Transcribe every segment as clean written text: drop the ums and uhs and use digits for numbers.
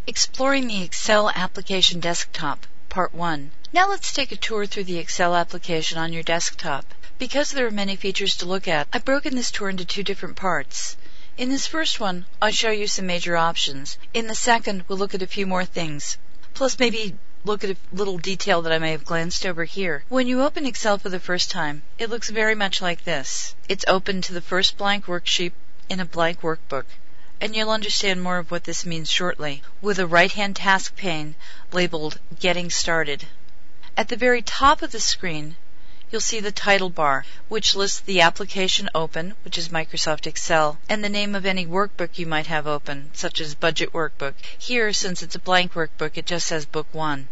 Exploring the Excel Application Desktop, Part 1. Now let's take a tour through the Excel application on your desktop. Because there are many features to look at, I've broken this tour into two different parts. In this first one, I'll show you some major options. In the second, we'll look at a few more things. Plus maybe look at a little detail that I may have glanced over here. When you open Excel for the first time, it looks very much like this. It's open to the first blank worksheet in a blank workbook. And you'll understand more of what this means shortly, with a right-hand task pane labeled Getting Started. At the very top of the screen, you'll see the title bar, which lists the application open, which is Microsoft Excel, and the name of any workbook you might have open, such as Budget Workbook. Here, since it's a blank workbook, it just says Book 1.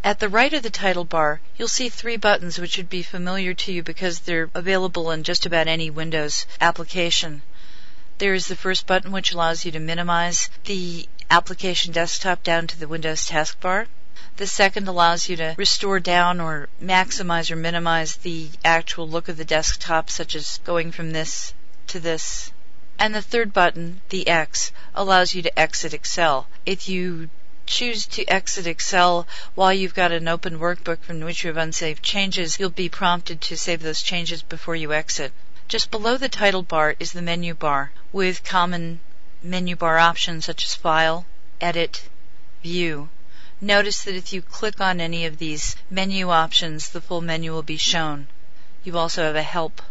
At the right of the title bar, you'll see three buttons which should be familiar to you because they're available in just about any Windows application. There is the first button, which allows you to minimize the application desktop down to the Windows taskbar. The second allows you to restore down or maximize or minimize the actual look of the desktop, such as going from this to this. And the third button, the X, allows you to exit Excel. If you choose to exit Excel while you've got an open workbook from which you have unsaved changes, you'll be prompted to save those changes before you exit. Just below the title bar is the menu bar, with common menu bar options such as File, Edit, View. Notice that if you click on any of these menu options, the full menu will be shown. You also have a Help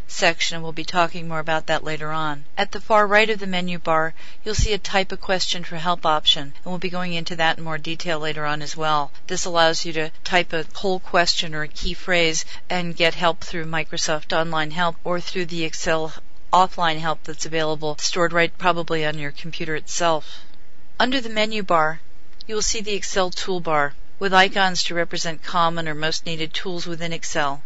section, and we'll be talking more about that later on. At the far right of the menu bar, you'll see a Type a Question for Help option, and we'll be going into that in more detail later on as well. This allows you to type a whole question or a key phrase and get help through Microsoft Online Help or through the Excel offline help that's available, stored right probably on your computer itself. Under the menu bar, you will see the Excel toolbar, with icons to represent common or most needed tools within Excel,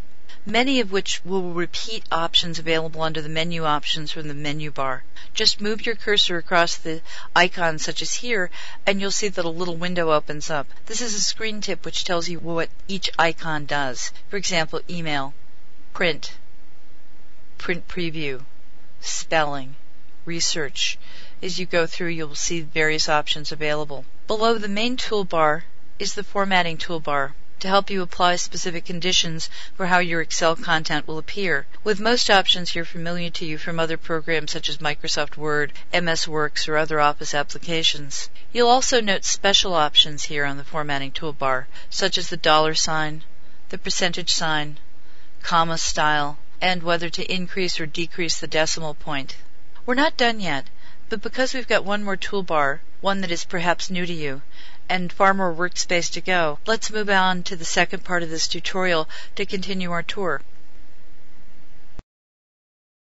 many of which will repeat options available under the menu options from the menu bar. Just move your cursor across the icons such as here, and you'll see that a little window opens up. This is a screen tip which tells you what each icon does. For example, email, print preview, spelling, research. As you go through, you'll see various options available. Below the main toolbar is the formatting toolbar to help you apply specific conditions for how your Excel content will appear, with most options here familiar to you from other programs such as Microsoft Word, MS Works, or other Office applications. You'll also note special options here on the formatting toolbar, such as the $sign, the percentage sign, comma style, and whether to increase or decrease the decimal point. We're not done yet, but because we've got one more toolbar, one that is perhaps new to you, and far more workspace to go, let's move on to the second part of this tutorial to continue our tour.